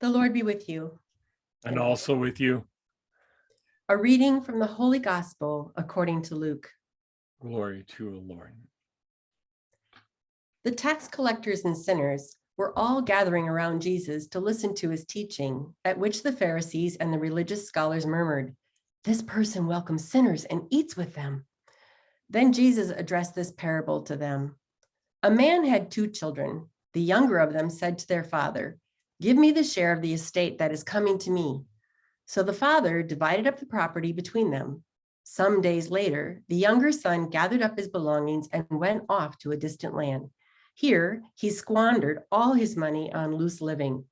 The Lord be with you. And also with you. A reading from the Holy Gospel according to Luke. Glory to the Lord. The tax collectors and sinners were all gathering around Jesus to listen to his teaching, at which the Pharisees and the religious scholars murmured, "This person welcomes sinners and eats with them." Then Jesus addressed this parable to them. A man had 2 children. The younger of them said to their father, "Give me the share of the estate that is coming to me." So the father divided up the property between them. Some days later, the younger son gathered up his belongings and went off to a distant land. Here, he squandered all his money on loose living.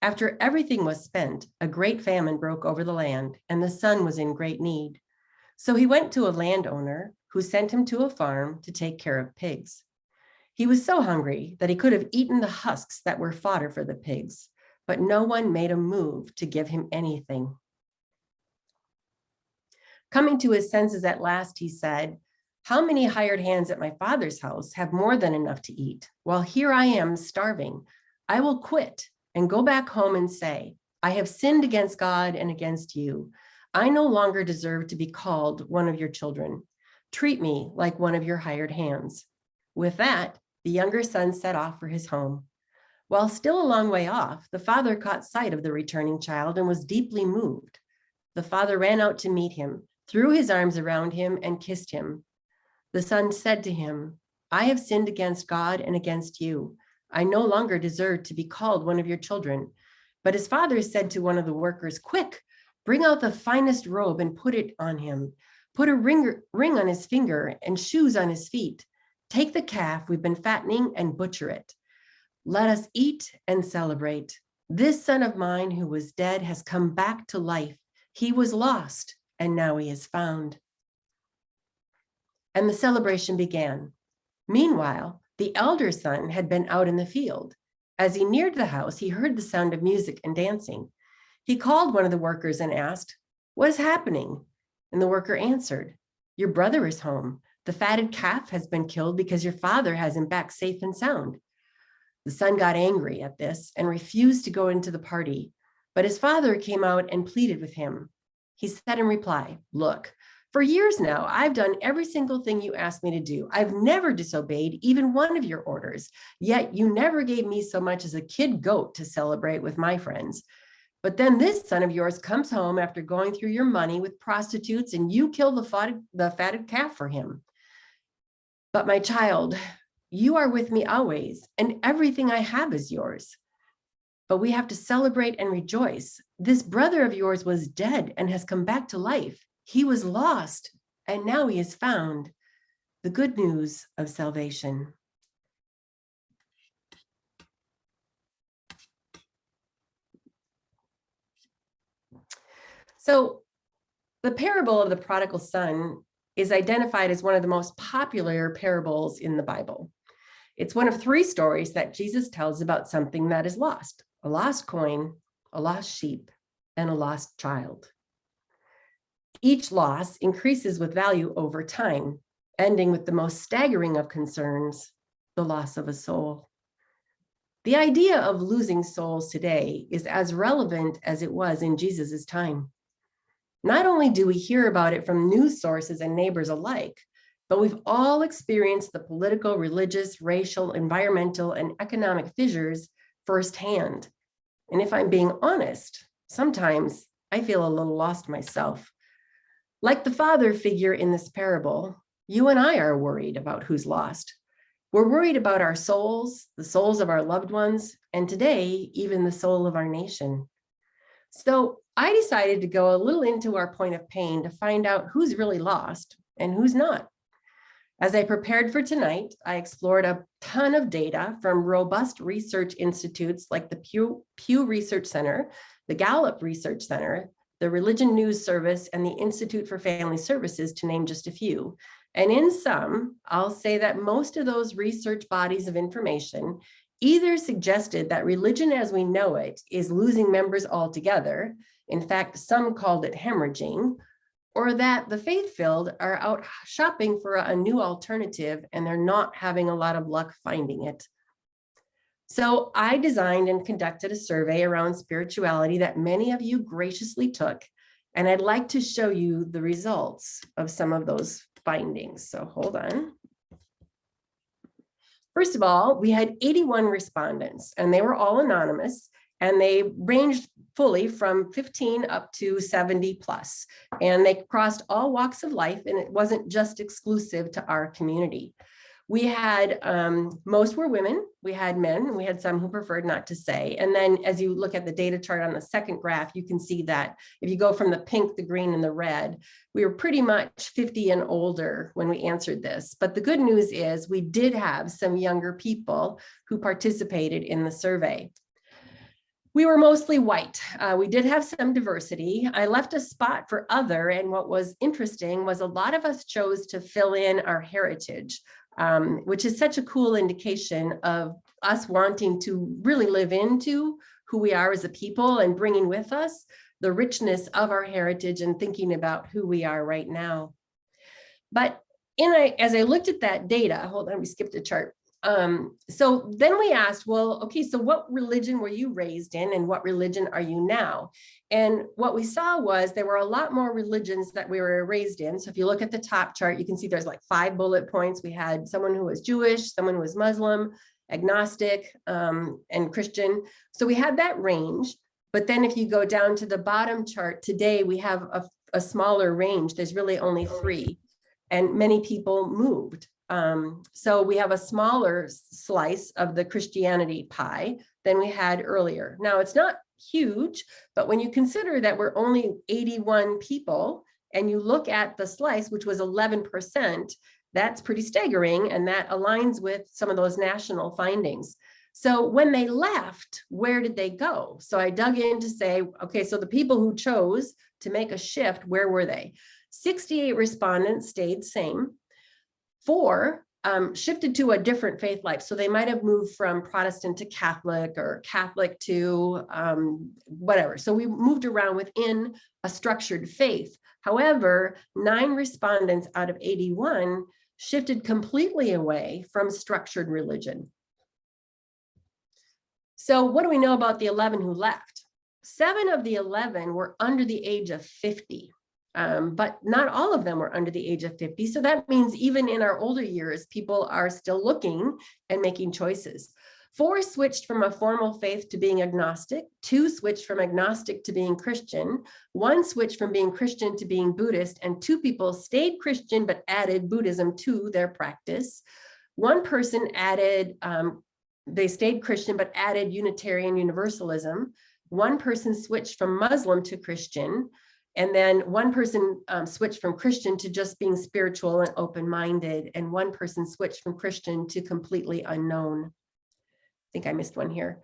After everything was spent, a great famine broke over the land, and the son was in great need. So he went to a landowner who sent him to a farm to take care of pigs. He was so hungry that he could have eaten the husks that were fodder for the pigs, but no one made a move to give him anything. Coming to his senses at last, he said, "How many hired hands at my father's house have more than enough to eat, while here I am starving? I will quit and go back home and say, I have sinned against God and against you. I no longer deserve to be called one of your children. Treat me like one of your hired hands." With that, the younger son set off for his home. While still a long way off, the father caught sight of the returning child and was deeply moved. The father ran out to meet him, threw his arms around him, and kissed him. The son said to him, "I have sinned against God and against you. I no longer deserve to be called one of your children." But his father said to one of the workers, "Quick, bring out the finest robe and put it on him. Put a ring on his finger and shoes on his feet. Take the calf we've been fattening and butcher it. Let us eat and celebrate. This son of mine who was dead has come back to life. He was lost, and now he is found." And the celebration began. Meanwhile, the elder son had been out in the field. As he neared the house, he heard the sound of music and dancing. He called one of the workers and asked, "What is happening?" And the worker answered, "Your brother is home. The fatted calf has been killed because your father has him back safe and sound." The son got angry at this and refused to go into the party, but his father came out and pleaded with him. He said in reply, "Look, for years now, I've done every single thing you asked me to do. I've never disobeyed even one of your orders, yet you never gave me so much as a kid goat to celebrate with my friends. But then this son of yours comes home after going through your money with prostitutes, and you kill the fatted calf for him. But my child, you are with me always, and everything I have is yours. But we have to celebrate and rejoice. This brother of yours was dead and has come back to life. He was lost, and now he is found." The good news of salvation. So, the parable of the prodigal son is identified as one of the most popular parables in the Bible. It's one of 3 stories that Jesus tells about something that is lost: a lost coin, a lost sheep, and a lost child. Each loss increases with value over time, ending with the most staggering of concerns, the loss of a soul. The idea of losing souls today is as relevant as it was in Jesus's time. Not only do we hear about it from news sources and neighbors alike, but we've all experienced the political, religious, racial, environmental, and economic fissures firsthand. And if I'm being honest, sometimes I feel a little lost myself. Like the father figure in this parable, you and I are worried about who's lost. We're worried about our souls, the souls of our loved ones, and today, even the soul of our nation. So I decided to go a little into our point of pain to find out who's really lost and who's not. As I prepared for tonight, I explored a ton of data from robust research institutes like the Pew Research Center, the Gallup Research Center, the Religion News Service, and the Institute for Family Services, to name just a few. And in sum, I'll say that most of those research bodies of information either suggested that religion as we know it is losing members altogether. In fact, some called it hemorrhaging, or that the faith-filled are out shopping for a new alternative and they're not having a lot of luck finding it. So I designed and conducted a survey around spirituality that many of you graciously took, and I'd like to show you the results of some of those findings. So hold on. First of all, we had 81 respondents, and they were all anonymous, and they ranged fully from 15 up to 70 plus, and they crossed all walks of life, and it wasn't just exclusive to our community. We had, most were women, we had men, and we had some who preferred not to say. And then as you look at the data chart on the second graph, you can see that if you go from the pink, the green, and the red, we were pretty much 50 and older when we answered this. But the good news is we did have some younger people who participated in the survey. We were mostly white. We did have some diversity. I left a spot for other, and what was interesting was a lot of us chose to fill in our heritage, which is such a cool indication of us wanting to really live into who we are as a people and bringing with us the richness of our heritage and thinking about who we are right now. But as I looked at that data, hold on, we skipped a chart. So then we asked, well, okay, so what religion were you raised in and what religion are you now? And what we saw was there were a lot more religions that we were raised in. So if you look at the top chart, you can see there's like 5 bullet points. We had someone who was Jewish, someone who was Muslim, agnostic, and Christian. So we had that range. But then if you go down to the bottom chart today, we have a smaller range. There's really only 3, and many people moved. So we have a smaller slice of the Christianity pie than we had earlier. Now, it's not huge, but when you consider that we're only 81 people and you look at the slice, which was 11%, that's pretty staggering, and that aligns with some of those national findings. So when they left, where did they go? So I dug in to say, okay, so the people who chose to make a shift, where were they? 68 respondents stayed same. 4 shifted to a different faith life. So they might have moved from Protestant to Catholic or Catholic to whatever. So we moved around within a structured faith. However, 9 respondents out of 81 shifted completely away from structured religion. So what do we know about the 11 who left? 7 of the 11 were under the age of 50. But not all of them were under the age of 50. So that means even in our older years, people are still looking and making choices. 4 switched from a formal faith to being agnostic. 2 switched from agnostic to being Christian. 1 switched from being Christian to being Buddhist, and 2 people stayed Christian but added Buddhism to their practice. 1 person added, they stayed Christian but added Unitarian Universalism. 1 person switched from Muslim to Christian. And then 1 person switched from Christian to just being spiritual and open-minded. And 1 person switched from Christian to completely unknown. I think I missed one here.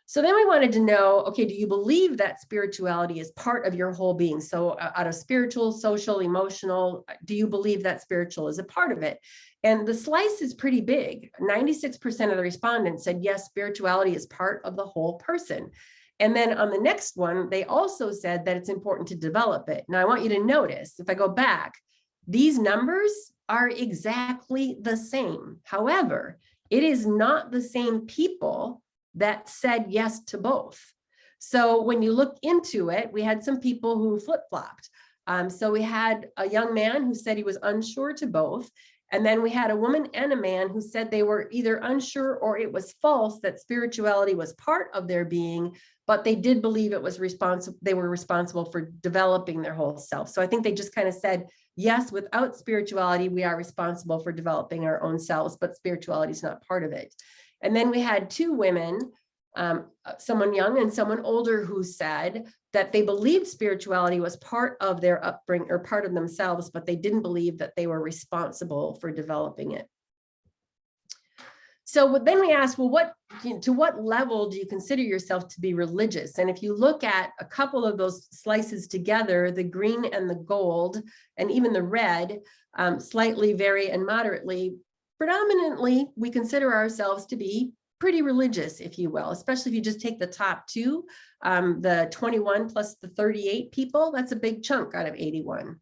So then we wanted to know, okay, do you believe that spirituality is part of your whole being? So out of spiritual, social, emotional, do you believe that spiritual is a part of it? And the slice is pretty big. 96% of the respondents said, yes, spirituality is part of the whole person. And then on the next one, they also said that it's important to develop it. Now, I want you to notice, if I go back, these numbers are exactly the same. However, it is not the same people that said yes to both. So when you look into it, we had some people who flip-flopped. So we had a young man who said he was unsure to both. And then we had a woman and a man who said they were either unsure or it was false that spirituality was part of their being, but they did believe it was responsible. They were responsible for developing their whole self. So I think they just kind of said, yes, without spirituality, we are responsible for developing our own selves, but spirituality is not part of it. And then we had 2 women, someone young and someone older, who said that they believed spirituality was part of their upbringing or part of themselves, but they didn't believe that they were responsible for developing it. So then we asked, well, to what level do you consider yourself to be religious? And if you look at a couple of those slices together, the green and the gold, and even the red, slightly vary and moderately, predominantly, we consider ourselves to be pretty religious, if you will, especially if you just take the top 2, the 21 plus the 38 people, that's a big chunk out of 81.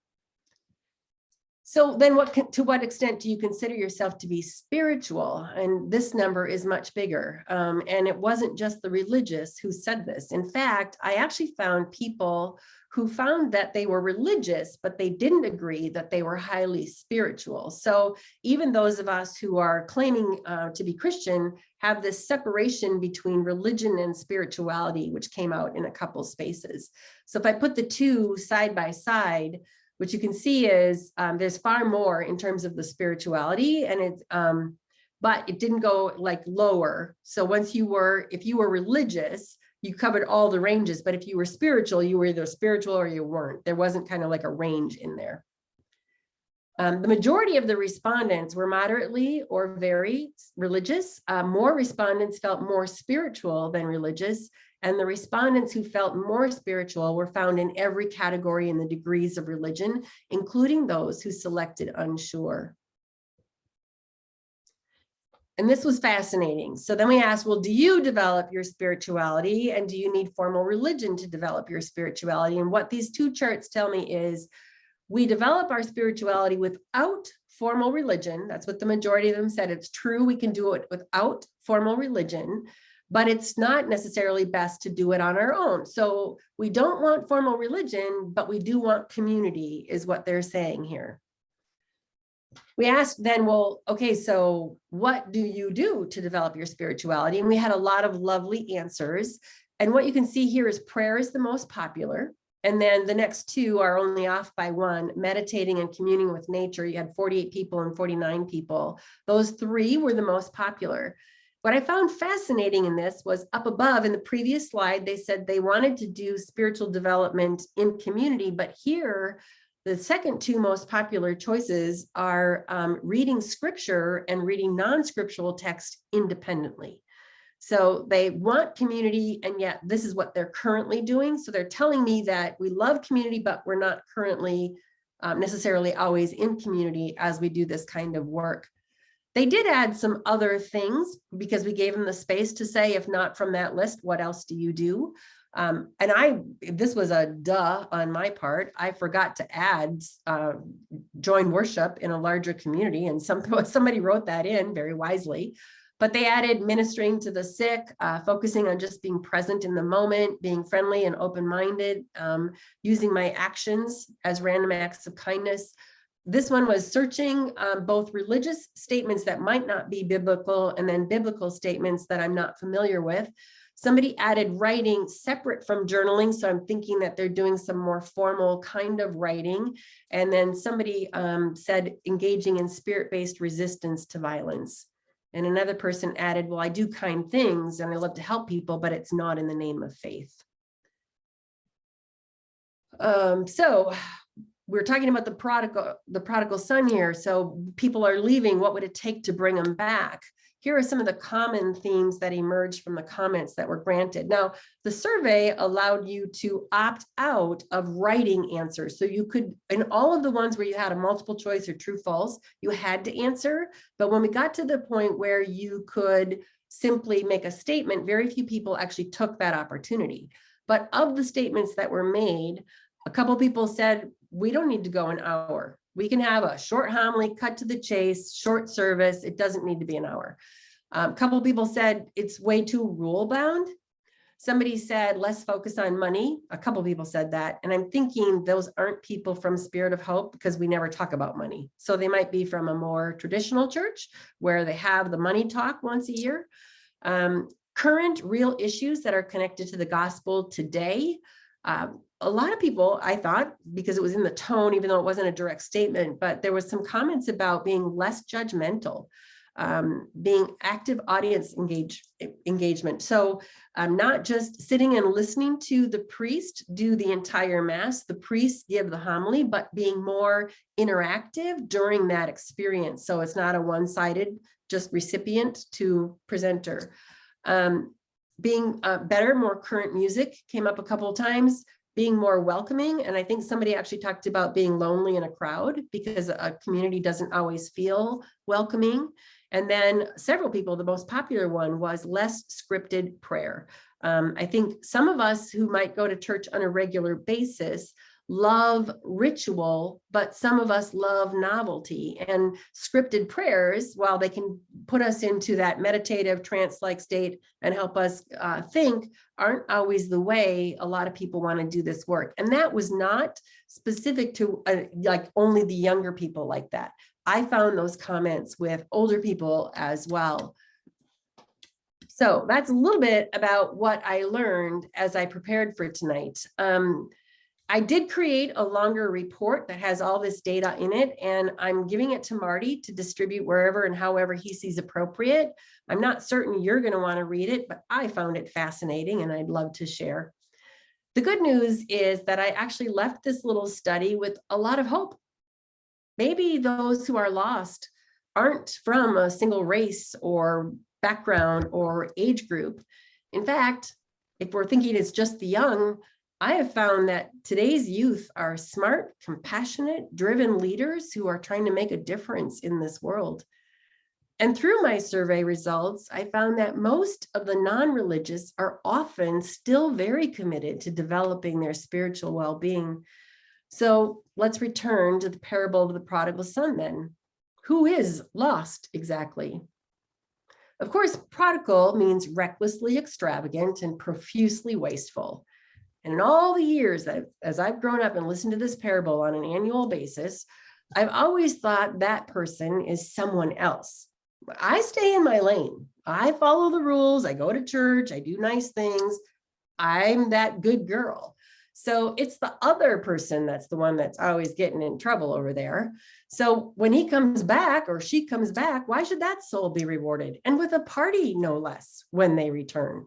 So then to what extent do you consider yourself to be spiritual? And this number is much bigger. And it wasn't just the religious who said this. In fact, I actually found people who found that they were religious, but they didn't agree that they were highly spiritual. So even those of us who are claiming to be Christian have this separation between religion and spirituality, which came out in a couple spaces. So if I put the two side by side, what you can see is there's far more in terms of the spirituality, and it's but it didn't go like lower. So if you were religious, you covered all the ranges, but if you were spiritual, you were either spiritual or you weren't. There wasn't kind of like a range in there. The majority of the respondents were moderately or very religious. More respondents felt more spiritual than religious, and the respondents who felt more spiritual were found in every category in the degrees of religion, including those who selected unsure. And this was fascinating. So then we asked, well, do you develop your spirituality, and do you need formal religion to develop your spirituality? And what these two charts tell me is we develop our spirituality without formal religion. That's what the majority of them said. It's true, we can do it without formal religion, but it's not necessarily best to do it on our own. So we don't want formal religion, but we do want community, is what they're saying here. We asked then, well, okay, so what do you do to develop your spirituality? And we had a lot of lovely answers. And what you can see here is prayer is the most popular. And then the next two are only off by one: meditating and communing with nature. You had 48 people and 49 people. Those three were the most popular. What I found fascinating in this was up above in the previous slide, they said they wanted to do spiritual development in community, but here, the second two most popular choices are reading scripture and reading non-scriptural text independently. So they want community, and yet this is what they're currently doing. So they're telling me that we love community, but we're not currently necessarily always in community as we do this kind of work. They did add some other things because we gave them the space to say, if not from that list, what else do you do? This was a duh on my part. I forgot to add join worship in a larger community, and somebody wrote that in very wisely. But they added ministering to the sick, focusing on just being present in the moment, being friendly and open-minded, using my actions as random acts of kindness. This one was searching both religious statements that might not be biblical and then biblical statements that I'm not familiar with. Somebody added writing separate from journaling. So I'm thinking that they're doing some more formal kind of writing. And then somebody said engaging in spirit-based resistance to violence. And another person added, well, I do kind things and I love to help people, but it's not in the name of faith. So we're talking about the prodigal son here. So people are leaving. What would it take to bring them back? Here are some of the common themes that emerged from the comments that were granted. Now, the survey allowed you to opt out of writing answers. So you could, in all of the ones where you had a multiple choice or true false, you had to answer. But when we got to the point where you could simply make a statement, very few people actually took that opportunity. But of the statements that were made, a couple people said, we don't need to go an hour. We can have a short homily, cut to the chase, short service. It doesn't need to be an hour. A couple of people said it's way too rule bound. Somebody said less focus on money. A couple of people said that. And I'm thinking those aren't people from Spirit of Hope because we never talk about money. So they might be from a more traditional church where they have the money talk once a year. Current real issues that are connected to the gospel today. A lot of people, I thought, because it was in the tone, even though it wasn't a direct statement, but there was some comments about being less judgmental, being active audience engagement. So not just sitting and listening to the priest do the entire mass, the priest give the homily, but being more interactive during that experience. So it's not a one-sided, just recipient to presenter. Being better, more current music came up a couple of times. Being more welcoming. And I think somebody actually talked about being lonely in a crowd because a community doesn't always feel welcoming. And then several people, the most popular one was less scripted prayer. I think some of us who might go to church on a regular basis love ritual, but some of us love novelty, and scripted prayers, while they can put us into that meditative trance-like state and help us think, aren't always the way a lot of people want to do this work. And that was not specific to like only the younger people like that. I found those comments with older people as well. So that's a little bit about what I learned as I prepared for tonight. I did create a longer report that has all this data in it, and I'm giving it to Marty to distribute wherever and however he sees appropriate. I'm not certain you're going to want to read it, but I found it fascinating and I'd love to share. The good news is that I actually left this little study with a lot of hope. Maybe those who are lost aren't from a single race or background or age group. In fact, if we're thinking it's just the young, I have found that today's youth are smart, compassionate, driven leaders who are trying to make a difference in this world. And through my survey results, I found that most of the non-religious are often still very committed to developing their spiritual well-being. So let's return to the parable of the prodigal son then. Who is lost exactly? Of course, prodigal means recklessly extravagant and profusely wasteful. And in all the years that as I've grown up and listened to this parable on an annual basis, I've always thought that person is someone else. I stay in my lane. I follow the rules. I go to church. I do nice things. I'm that good girl. So it's the other person that's the one that's always getting in trouble over there. So when he comes back or she comes back, why should that soul be rewarded? And with a party, no less, when they return.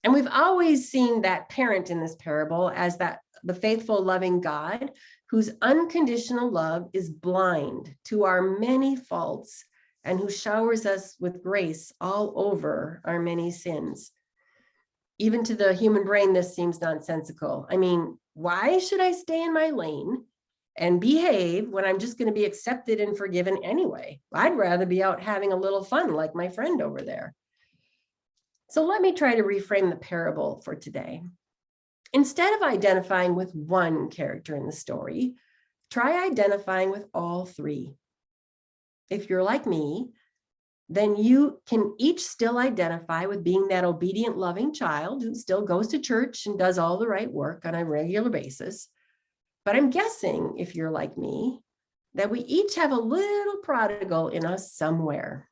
And we've always seen that parent in this parable as the faithful, loving God whose unconditional love is blind to our many faults and who showers us with grace all over our many sins. Even to the human brain, this seems nonsensical. I mean, why should I stay in my lane and behave when I'm just going to be accepted and forgiven anyway? I'd rather be out having a little fun like my friend over there. So let me try to reframe the parable for today. Instead of identifying with one character in the story, try identifying with all three. If you're like me, then you can each still identify with being that obedient, loving child who still goes to church and does all the right work on a regular basis. But I'm guessing, if you're like me, that we each have a little prodigal in us somewhere.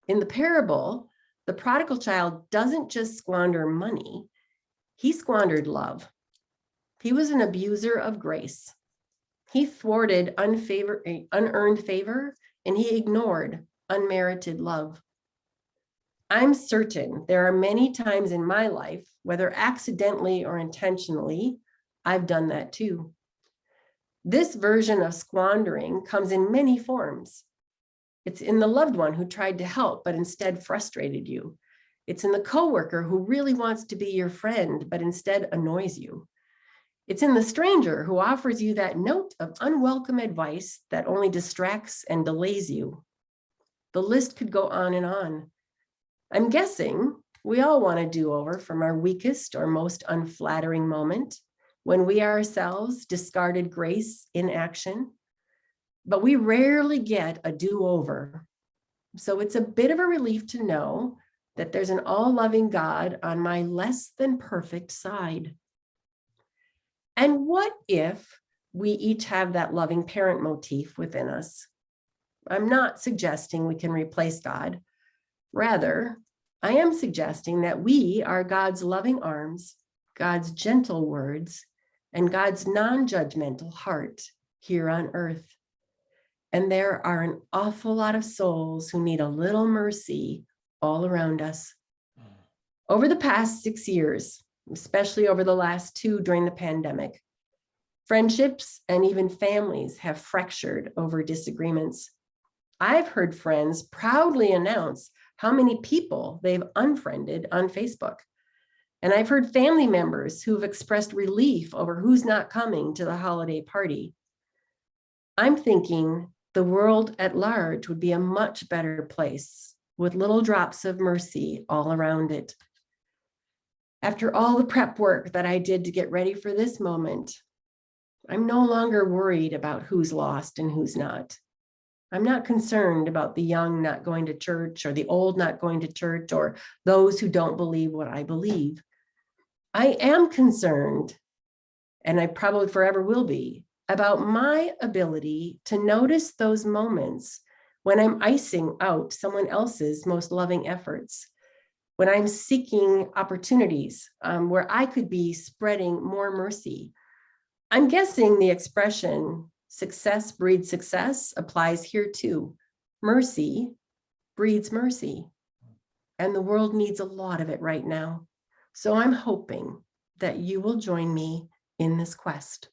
In the parable, the prodigal child doesn't just squander money, he squandered love. He was an abuser of grace. He thwarted unearned favor, and he ignored unmerited love. I'm certain there are many times in my life, whether accidentally or intentionally, I've done that too. This version of squandering comes in many forms. It's in the loved one who tried to help, but instead frustrated you. It's in the coworker who really wants to be your friend, but instead annoys you. It's in the stranger who offers you that note of unwelcome advice that only distracts and delays you. The list could go on and on. I'm guessing we all want a do-over from our weakest or most unflattering moment when we ourselves discarded grace in action. But we rarely get a do-over. So it's a bit of a relief to know that there's an all-loving God on my less than perfect side. And what if we each have that loving parent motif within us? I'm not suggesting we can replace God. Rather, I am suggesting that we are God's loving arms, God's gentle words, and God's non-judgmental heart here on earth. And there are an awful lot of souls who need a little mercy all around us. Over the past 6 years, especially over the last 2 during the pandemic, friendships and even families have fractured over disagreements. I've heard friends proudly announce how many people they've unfriended on Facebook. And I've heard family members who've expressed relief over who's not coming to the holiday party. I'm thinking the world at large would be a much better place with little drops of mercy all around it. After all the prep work that I did to get ready for this moment, I'm no longer worried about who's lost and who's not. I'm not concerned about the young not going to church or the old not going to church or those who don't believe what I believe. I am concerned, and I probably forever will be, about my ability to notice those moments when I'm icing out someone else's most loving efforts, when I'm seeking opportunities where I could be spreading more mercy. I'm guessing the expression success breeds success applies here too. Mercy breeds mercy, and the world needs a lot of it right now. So I'm hoping that you will join me in this quest.